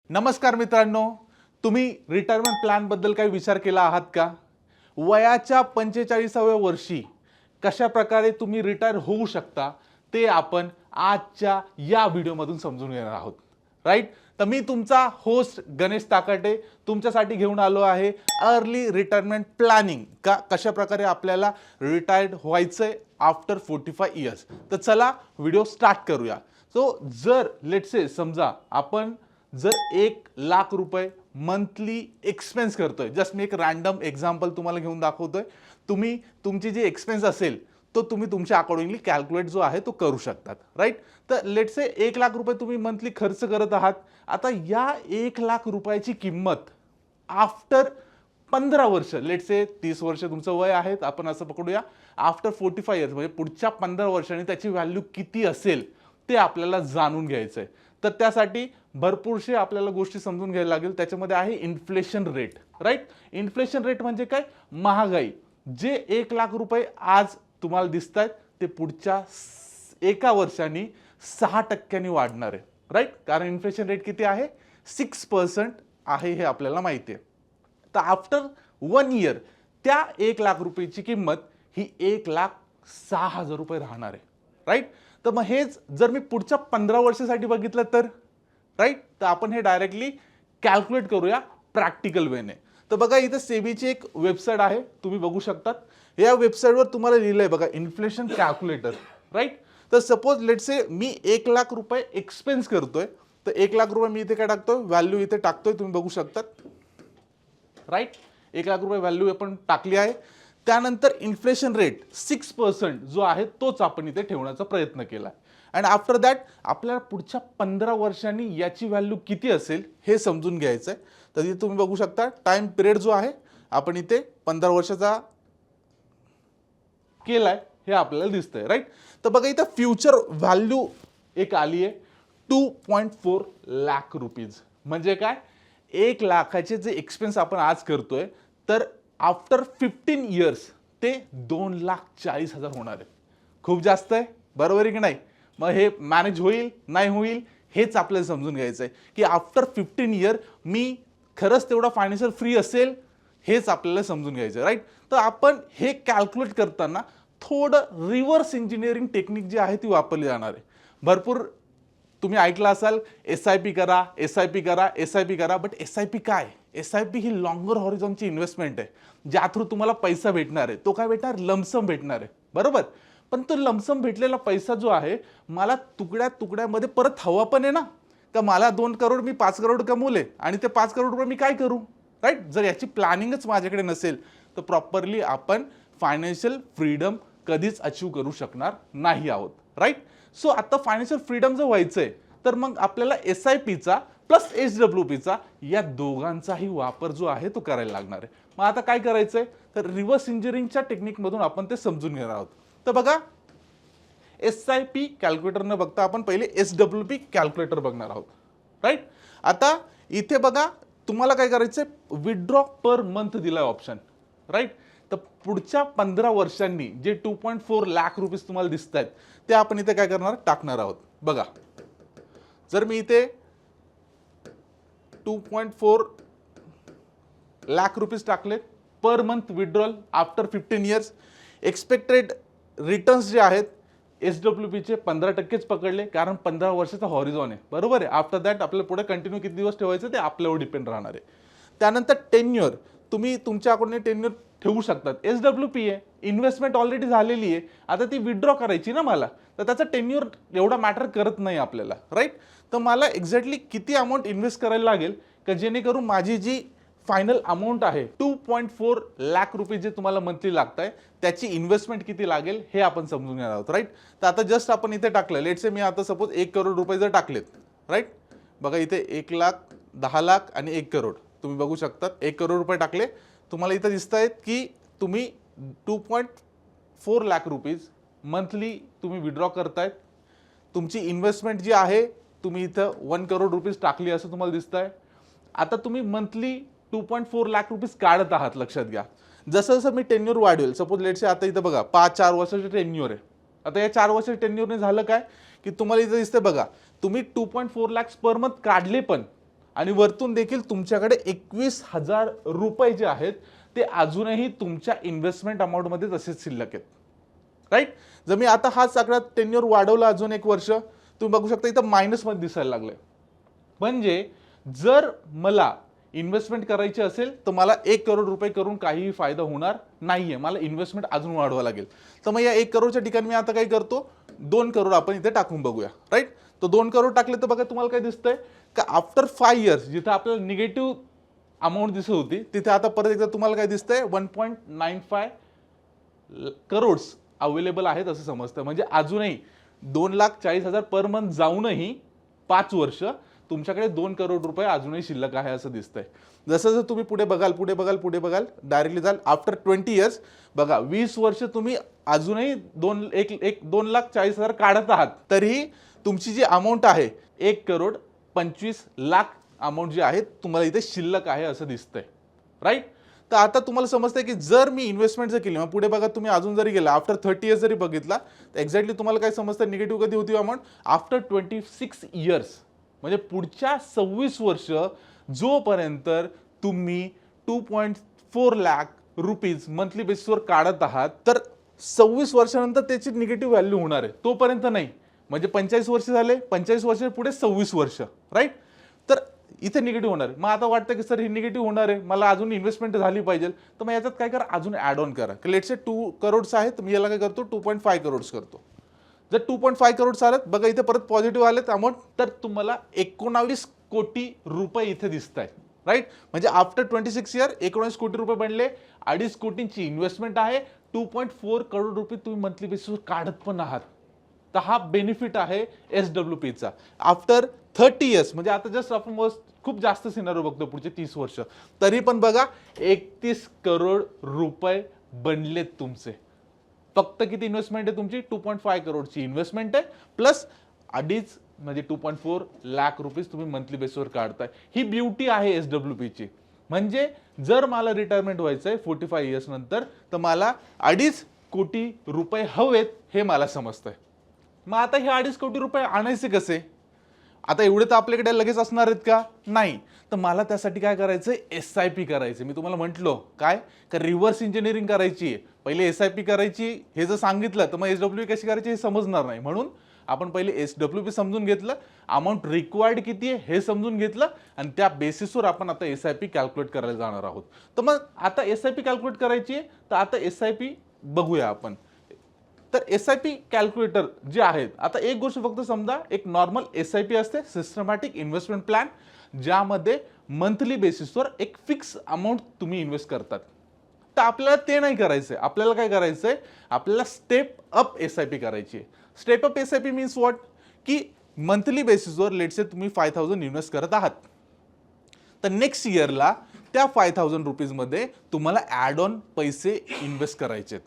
नमस्कार मित्रांनो, तुम्ही रिटायरमेंट प्लॅन बद्दल काही विचार केला आहात का? वयाच्या 45व्या वर्षी कशा प्रकारे तुम्ही रिटायर होऊ शकता ते आपण आजच्या या व्हिडिओमधून समजून घेणार आहोत. राईट? तर मी तुमचा होस्ट गणेश ताकाटे तुमच्यासाठी घेऊन आलो आहे अर्ली रिटायरमेंट प्लॅनिंग. कशा प्रकारे आपल्याला रिटायर्ड व्हायचंय आफ्टर 45 इयर्स. तर चला व्हिडिओ स्टार्ट करूया. सो जर लेट्स से समजा आपण जर 1,00,000 रुपये मंथली एक्सपेन्स करतोय, जस्ट मी एक रॅन्डम एक्झाम्पल तुम्हाला घेऊन दाखवतोय. तुम्ही तुमची जी एक्सपेन्स असेल तो तुम्ही तुमच्या अकॉर्डिंगली कॅल्क्युलेट जो आहे तो करू शकतात. राईट? तर लेट्स से 1,00,000 रुपये तुम्ही मंथली खर्च करत आहात. आता या 1,00,000 रुपयाची किंमत आफ्टर 15 वर्ष, लेट्स से 30 वर्ष तुमचं वय आहे, आपण असं पकडूया, आफ्टर 45 इयर्स म्हणजे पुढच्या 15 वर्षांनी त्याची व्हॅल्यू किती असेल ते आपल्याला जाणून घ्यायचंय. तर त्यासाठी भरपूरशे आपल्याला गोष्टी समजून घ्यायला लागेल. त्याच्यामध्ये आहे inflation rate. Right? Inflation rate म्हणजे काय? महागाई. जे 1,00,000 रुपये आज तुम्हाला दिसत आहेत ते पुढच्या एका वर्षांनी 6% वाढणार आहे. राईट? कारण इन्फ्लेशन रेट किती आहे? 6% आहे हे आपल्याला माहिती आहे. तर आफ्टर 1 इयर त्या 1,00,000 रुपयाची किंमत ही 1,06,000 रुपये राहणार आहे. राईट? तर मग हेच जर मी पुढच्या 15 वर्षासाठी बघितलं तर, राईट, तर आपण हे डायरेक्टली कॅल्क्युलेट करूया प्रॅक्टिकल वेने. तर बघा इथे सेबीची एक वेबसाईट आहे, तुम्ही बघू शकतात. या वेबसाईटवर तुम्हाला लिहिलंय बघा इन्फ्लेशन कॅल्क्युलेटर. राईट? तर सपोज लेट्स से मी 1,00,000 रुपये एक्सपेन्स करतोय, तर 1,00,000 रुपये मी इथे काय टाकतोय? व्हॅल्यू इथे टाकतोय, तुम्ही बघू शकतात. राईट? 1,00,000 रुपये व्हॅल्यू आपण टाकली आहे. त्यानंतर इन्फ्लेशन रेट 6% जो आहे तोच आपण इथे ठेवण्याचा प्रयत्न केला. अँड आफ्टर दॅट आपल्याला पुढच्या 15 वर्षांनी याची व्हॅल्यू किती असेल हे समजून घ्यायचं आहे. तर इथे तुम्ही बघू शकता टाइम पिरियड जो आहे आपण इथे 15 वर्षाचा केलाय हे आपल्याला दिसतंय. राईट? तर बघा इथं फ्युचर व्हॅल्यू एक आली आहे 2.4 लाख रुपीज. म्हणजे काय? 1,00,000चे जे एक्सपेन्स आपण आज करतोय तर आफ्टर 15 इयर्स ते 2,40,000 होणार आहे. खूप जास्त आहे, बरोबर आहे की नाही? मग हे मॅनेज होईल नाही होईल हेच आपल्याला समजून घ्यायचं आहे की आफ्टर 15 इयर मी खरंच तेवढा फायनान्शियल फ्री असेल हेच आपल्याला समजून घ्यायचं. राईट? तर आपण हे कॅल्क्युलेट करताना थोडं रिव्हर्स इंजिनिअरिंग टेक्निक जी आहे ती वापरली जाणार आहे. भरपूर तुम्ही ऐकलं असाल SIP करा, SIP करा, SIP करा. बट SIP काय? SIP ही लॉंगर हॉरिझॉनची इन्व्हेस्टमेंट आहे, ज्या थ्रू तुम्हाला पैसा भेटणार आहे. तो काय भेटणार? लमसम भेटणार आहे, बरोबर? पण तो लमसम भेटलेला पैसा जो आहे मला तुकड्या तुकड्यामध्ये परत हवा पण आहे ना. का मला 2 करोड मी 5 करोड कमवले आणि ते 5 करोड रुपये मी काय करू? राईट? जर याची प्लॅनिंगच माझ्याकडे नसेल तर प्रॉपरली आपण फायनान्शियल फ्रीडम कधीच अचीव करू शकणार नाही आहोत. राईट? सो आता फायनान्शियल फ्रीडम जर व्हायचंय तर मग आपल्याला SIPचा प्लस SWPचा या दोघांचाही वापर जो आहे तो करायला लागणार आहे. मग आता काय करायचंय? तर रिव्हर्स इंजिनिअरिंगच्या टेक्निकमधून आपण ते समजून घेणार आहोत. तर बघा SIP कॅल्क्युलेटर न बघता आपण पहिले SWP कॅल्क्युलेटर बघणार आहोत. राईट? आता इथे बघा तुम्हाला काय करायचंय? विथड्रॉ पर मंथ दिलाय ऑप्शन. राईट? तर पुढच्या 15 वर्षांनी जे 2.4 लाख रुपीज तुम्हाला दिसत आहेत ते आपण इथे काय करणार? टाकणार आहोत. बघा जर मी इथे 2.4 लाख रुपीज टाकले per month withdrawal after 15 years, expected returns जे आहेत SWPचे 15%च पकडले, कारण 15 वर्षाचा हॉरिझॉन आहे, बरोबर आहे. आफ्टर दॅट आपल्याला पुढे कंटिन्यू किती दिवस ठेवायचं ते आपल्यावर डिपेंड राहणार आहे. त्यानंतर टेन्युअर, तुम्ही तुमच्या अकाउंटने टेन्युअर ठेवू शकतात. SWP आहे, इन्व्हेस्टमेंट ऑलरेडी झालेली आहे, आता ती विथड्रॉ करायची ना मला, तर त्याचा टेन्युअर एवढा मॅटर करत नाही आपल्याला. राईट? तर मला एक्झॅक्टली किती अमाऊंट इन्व्हेस्ट करायला लागेल का जेणेकरून माझी जी फायनल अमाऊंट आहे 2.4 लाख रुपये जे तुम्हाला मंथली लागत आहे त्याची इन्व्हेस्टमेंट किती लागेल हे आपण समजून घेणार आहोत. राईट? तर आता जस्ट आपण इथे टाकलं, लेट्स से मी आता सपोज 1 करोड रुपये जर टाकलेत. राईट? बघा इथे 1,00,000, 10,00,000 आणि 1 करोड तुम्ही बघू शकतात. 1 करोड रुपये टाकले, तुम्हाला इथं दिसत आहेत की तुम्ही 2.4 लाख रुपीज मंथली तुम्ही विड्रॉ करतायत. तुमची इन्व्हेस्टमेंट जी आहे तुम्ही इथं 1 करोड रुपीज टाकली असं तुम्हाला दिसत आहे. आता तुम्ही मंथली 2.4 लाख रुपीज काढत आहात. लक्षात घ्या, जसं जसं मी टेन्युअर वाढवेल, सपोज लेट्स से आता इथं बघा 5-4 वर्षाचे टेन्युअर आहे. आता या 4 वर्षाच्या टेन्युअरने झालं काय की तुम्हाला इथं दिसतंय बघा, तुम्ही 2.4 लाख पर मंथ काढले पण आणि वरतून देखील तुमच्याकडे 21,000 रुपये जे आहेत ते अजूनही तुमच्या इन्व्हेस्टमेंट अमाऊंटमध्ये तसेच शिल्लक आहेत. राईट. जर मी आता हाच आकडा टेन्युअर वाढवला अजून 1 वर्ष, तुम्ही बघू शकता इथं मायनसमध्ये दिसायला लागलंय. म्हणजे जर मला इन्व्हेस्टमेंट करायची असेल तर मला 1 करोड रुपये करून काहीही फायदा होणार नाहीये, मला इन्व्हेस्टमेंट अजून वाढवावं लागेल. तर मग या 1 करोडच्या ठिकाणी मी आता काय करतो, 2 करोड आपण इथे टाकून बघूया. राईट. तर 2 करोड टाकले तर बघा तुम्हाला काय दिसतंय का आफ्टर 5 इयर्स जिथे आपल्याला निगेटिव्ह अमाऊंट दिसत होती तिथे आता परत एकदा तुम्हाला काय दिसतंय 1.95 करोड्स अवेलेबल आहेत असं समजतं. म्हणजे अजूनही 2,40,000 पर मंथ जाऊनही 5 वर्ष तुमच्याकडे 2 करोड रुपये अजूनही शिल्लक आहे असं दिसतंय. जसं जसं तुम्ही पुढे बघाल डायरेक्टली जाल आफ्टर 20 इयर्स बघा 20 वर्ष तुम्ही अजूनही 2,40,000 काढत आहात तरीही तुमची जी अमाऊंट आहे 1 करोड 25 लाख अमाऊंट जी आहे तुम्हाला इथे शिल्लक आहे असं दिसतंय. राईट. तर आता तुम्हाला समजतंय की जर मी इन्व्हेस्टमेंट जर केली, मग पुढे बघा तुम्ही अजून जरी गेला आफ्टर 30 इयर्स जरी बघितला तर एक्झॅक्टली तुम्हाला काय समजतं निगेटिव्ह कधी होती अमाऊंट आफ्टर 26 इयर्स. म्हणजे पुढच्या 26 वर्ष जोपर्यंत तुम्ही 2.4 लाख रुपीज मंथली बेसिसवर काढत आहात तर 26 वर्षानंतर त्याची निगेटिव्ह व्हॅल्यू होणार आहे, तोपर्यंत नाही. म्हणजे 45 वर्ष झाले, 45 वर्ष पुढे 26 वर्ष. राईट. तर इथे निगेटिव्ह होणार आहे. मग आता वाटतं की सर ही निगेटिव्ह होणार आहे, मला अजून इन्व्हेस्टमेंट झाली पाहिजे, तर मग याच्यात काय करा अजून ॲड ऑन करा. लेट्स से 2 करोड्स आहेत, तर मी याला काय करतो 2.5 करोड्स करतो. जर 2.5 करोड्स आलेत बघा इथे परत पॉझिटिव्ह आलेत अमाऊंट, तर तुम्हाला 19 कोटी रुपये इथे दिसत आहेत. राईट. म्हणजे आफ्टर 26 इयर 19 कोटी रुपये बनले, 2.5 कोटींची इन्व्हेस्टमेंट आहे, 2.4 करोड रुपये तुम्ही मंथली बेसिसवर काढत पण आहात. तर हा बेनिफिट आहे SWPचा. आफ्टर 30 इयर्स म्हणजे आता जस्ट आपण खूप जास्त सिनारिओ बघतो पुढचे 30 वर्ष, तरी पण बघा 31 करोड रुपये बनलेत तुमचे. फक्त किती इन्व्हेस्टमेंट आहे तुमची 2.5 करोडची इन्व्हेस्टमेंट आहे प्लस 2.5 म्हणजे 2.4 लाख रुपीज तुम्ही मंथली बेसिसवर काढताय. ही ब्युटी आहे SWPची. म्हणजे जर मला रिटायरमेंट व्हायचंय 45 इयर्स नंतर तर मला 2.5 कोटी रुपये हवेत हे मला समजतंय. मग आता हे 2.5 कोटी रुपये आणायचे कसे? आता एवढे तर आपल्याकडे लगेच असणार आहेत का? नाही. तर मला त्यासाठी काय करायचंय SIP करायचं. मी तुम्हाला म्हटलो काय का रिव्हर्स इंजिनिअरिंग करायची आहे. पहिले SIP करायची हे जर सांगितलं तर मग SWP कशी करायची हे समजणार नाही. म्हणून आपण पहिले SWP समजून घेतलं, अमाऊंट रिक्वायर्ड किती आहे हे समजून घेतलं आणि त्या बेसिसवर आपण आता SIP कॅल्क्युलेट करायला जाणार आहोत. तर मग आता SIP कॅल्क्युलेट करायची आहे तर आता SIP बघूया आपण. तर SIP कॅल्क्युलेटर जे आहेत, आता एक गोष्ट फक्त समजा, एक नॉर्मल SIP असते सिस्टमॅटिक इन्व्हेस्टमेंट प्लॅन, ज्यामध्ये मंथली बेसिसवर एक फिक्स अमाऊंट तुम्ही इन्व्हेस्ट करतात. तर आपल्याला ते नाही करायचंय. आपल्याला काय करायचंय, आपल्याला स्टेप अप SIP करायची आहे. Step up SIP means what, की मंथली बेसिसवर लेट्स से तुम्ही 5,000 इन्व्हेस्ट करत आहात, तर नेक्स्ट इयरला त्या 5,000 रुपीजमध्ये तुम्हाला ॲड ऑन पैसे इन्व्हेस्ट करायचे.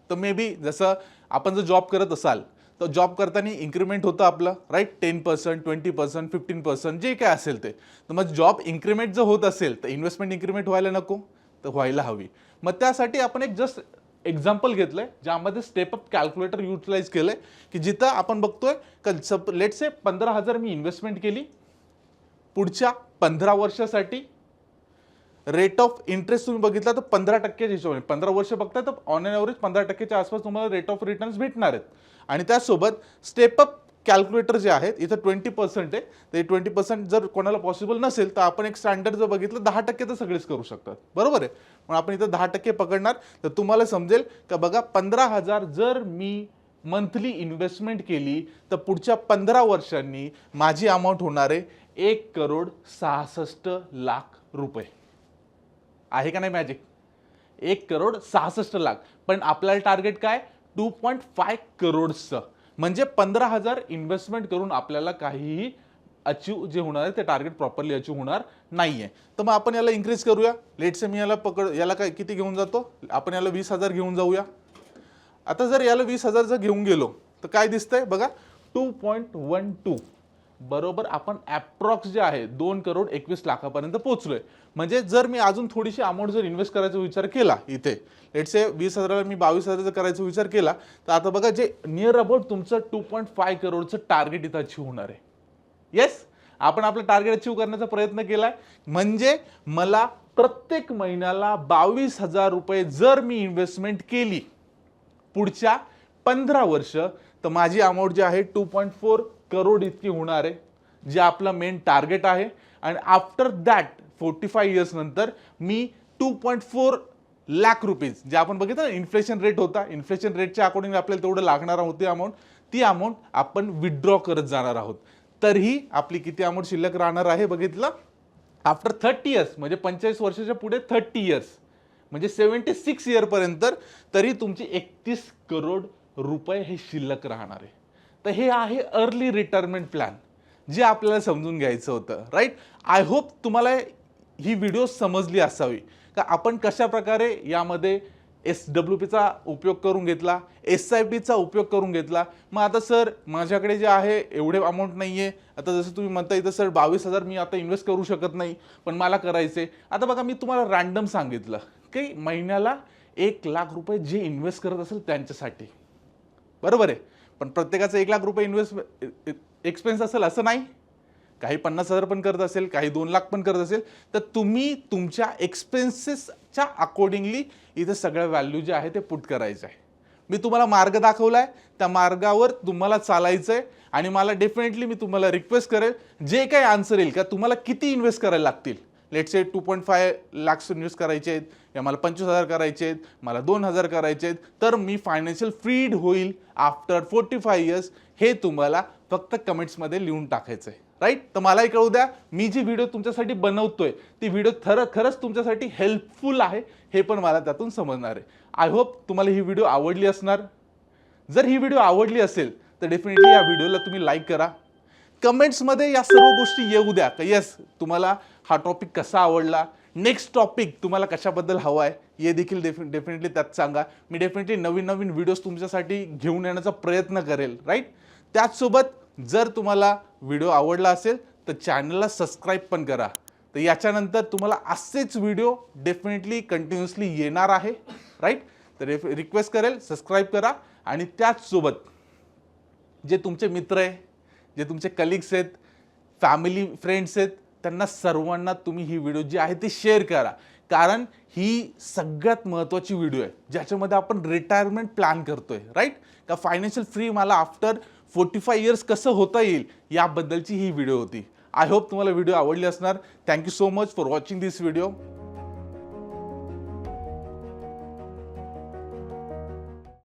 तर मे बी जसं आपण जर जॉब करत असाल तर जॉब करताना इन्क्रीमेंट होतं आपलं, राईट, 10%, 20%, 15% जे काय असेल ते. तर मग जॉब इन्क्रीमेंट जर होत असेल तर इन्व्हेस्टमेंट इन्क्रीमेंट व्हायला नको, तर व्हायला हवी. मग त्यासाठी आपण एक जस्ट एक्झाम्पल घेतलंय ज्यामध्ये स्टेप अप कॅल्क्युलेटर युटिलाइज केलंय, की जिथं आपण बघतोय का लेट्स से 15,000 मी इन्व्हेस्टमेंट केली पुढच्या 15 वर्षासाठी. रेट ऑफ इंटरेस्ट तुम्ही बघितला तर 15% हिशोबाने 15 वर्ष बघताय तर ऑन एन एव्हरेज 15%च्या आसपास तुम्हाला रेट ऑफ रिटर्न्स भेटणार आहेत. आणि त्यासोबत स्टेप अप कॅल्क्युलेटर जे आहेत इथं 20% आहे, ते 20% जर कोणाला पॉसिबल नसेल तर आपण एक स्टँडर्ड जर बघितलं 10% तर सगळेच करू शकतात, बरोबर आहे. पण आपण इथं 10% पकडणार तर तुम्हाला समजेल का बघा 15,000 जर मी मंथली इन्व्हेस्टमेंट केली तर पुढच्या 15 वर्षांनी माझी अमाऊंट होणार आहे 1 करोड 66 लाख रुपये. आहे का नाही मॅजिक? 1 करोड 66 लाख. पण आपल्याला टार्गेट काय 2.5 करोडचं. म्हणजे 15,000 इन्व्हेस्टमेंट करून आपल्याला काहीही अचीव जे होणार आहे ते टार्गेट प्रॉपरली अचीव होणार नाहीये. तर मग आपण याला इन्क्रीज करूया. लेट्स से मी याला काय किती घेऊन जातो, आपण याला 20,000 घेऊन जाऊया. आता जर याला 20,000 जर घेऊन गेलो तर काय दिसतंय बघा 2.12 बरोबर आपण ॲप्रॉक्स जे आहे 2 करोड 21 लाखापर्यंत पोहोचलोय. म्हणजे जर मी अजून थोडीशी अमाऊंट जर इन्व्हेस्ट करायचा विचार केला इथे लेट्स से 20,000 मी 22,000 जर करायचा विचार केला तर आता बघा जे नियर अबाउट तुमचं 2.5 करोडचं टार्गेट इथं अचीव होणार आहे. येस. आपण आपलं टार्गेट अचीव करण्याचा प्रयत्न केलाय. म्हणजे मला प्रत्येक महिन्याला 22,000 रुपये जर मी इन्व्हेस्टमेंट केली पुढच्या 15 वर्ष, तर माझी अमाऊंट जी आहे 2.4 करोड इतकी होणार आहे, जे आपलं मेन टार्गेट आहे. आणि आफ्टर दॅट 45 इयर्स नंतर मी 2.4 लाख रुपीज, जे आपण बघितलं ना इन्फ्लेशन रेट होता, इन्फ्लेशन रेटच्या अकॉर्डिंग आपल्याला तेवढं लागणार होती अमाऊंट, ती अमाऊंट आपण विथड्रॉ करत जाणार आहोत. तरीही आपली किती अमाऊंट शिल्लक राहणार आहे बघितलं, आफ्टर 30 इयर्स, म्हणजे 45 वर्षाच्या पुढे 30 इयर्स, म्हणजे 76 इयरपर्यंत तरी तुमची 31 करोड रुपये हे शिल्लक राहणार आहे. तर हे आहे अर्ली रिटायरमेंट प्लॅन, जे आपल्याला समजून घ्यायचं होतं. राईट. आय होप तुम्हाला ही व्हिडिओ समजली असावी का आपण कशा प्रकारे यामध्ये SWPचा उपयोग करून घेतला, SIPचा उपयोग करून घेतला. मग आता सर माझ्याकडे जे आहे एवढे अमाऊंट नाही आहे, आता जसं तुम्ही म्हणता इथं सर 22,000 मी आता इन्व्हेस्ट करू शकत नाही, पण मला करायचे. आता बघा मी तुम्हाला रँडम सांगितलं की महिन्याला 1 लाख रुपये जे इन्व्हेस्ट करत असेल त्यांच्यासाठी, बरोबर आहे. पण प्रत्येकाचं 1 लाख रुपये इन्व्हेस्ट एक्सपेन्स असेल असं नाही. काही 50,000 पण करत असेल, काही 2 लाख पण करत असेल, तर तुम्ही तुमच्या एक्सपेन्सेसच्या अकॉर्डिंगली इथे सगळ्या व्हॅल्यू जे आहे ते पुट करायचं आहे. मी तुम्हाला मार्ग दाखवलाय, त्या मार्गावर तुम्हाला चालायचं आहे. आणि मला डेफिनेटली मी तुम्हाला रिक्वेस्ट करेल, जे काही आन्सर येईल का तुम्हाला किती इन्व्हेस्ट करायला लागतील, लेट्स से 2.5 लाख इन्व्हेस्ट करायचे आहेत, या मला 25,000 करायचे आहेत, मला 2,000 करायचे आहेत, तर मी फायनान्शियल फ्रीड होईल आफ्टर 45 इयर्स, हे तुम्हाला फक्त कमेंट्समध्ये लिहून टाकायचं आहे. राईट. तर मलाही कळू द्या, मी जी व्हिडिओ तुमच्यासाठी बनवतोय ती व्हिडिओ खरंच तुमच्यासाठी हेल्पफुल आहे, हे पण मला त्यातून समजणार आहे. आय होप तुम्हाला ही व्हिडिओ आवडली असणार. जर ही व्हिडिओ आवडली असेल तर डेफिनेटली या व्हिडिओला तुम्ही लाईक करा. कमेंट्समध्ये या सर्व गोष्टी येऊ द्या का येस तुम्हाला हा टॉपिक कसा आवडला, नेक्स्ट टॉपिक तुम्हाला कशाबद्दल हवा आहे, हे देखील डेफिनेटली त्यात सांगा. मी डेफिनेटली नवीन व्हिडिओज तुमच्यासाठी घेऊन येण्याचा प्रयत्न करेल. राईट. त्याचसोबत जर तुम्हाला व्हिडिओ आवडला असेल तर चॅनलला सबस्क्राईब पण करा. तर याच्यानंतर तुम्हाला असेच व्हिडिओ डेफिनेटली कंटिन्युअसली येणार आहे. राईट. तर रिक्वेस्ट करेल सबस्क्राईब करा. आणि त्याचसोबत जे तुमचे मित्र आहे, जे तुमचे कलिग्स आहेत, फॅमिली फ्रेंड्स आहेत, त्यांना सर्वांना तुम्ही ही व्हिडिओ जी आहे ती शेअर करा. कारण ही सगळ्यात महत्त्वाची व्हिडिओ आहे ज्याच्यामध्ये आपण रिटायरमेंट प्लॅन करतोय. राईट. का फायनान्शियल फ्री मला आफ्टर 45 इयर्स कसं होता येईल याबद्दलची ही व्हिडिओ होती. आय होप तुम्हाला व्हिडिओ आवडली असणार. Thank you so much for watching this video.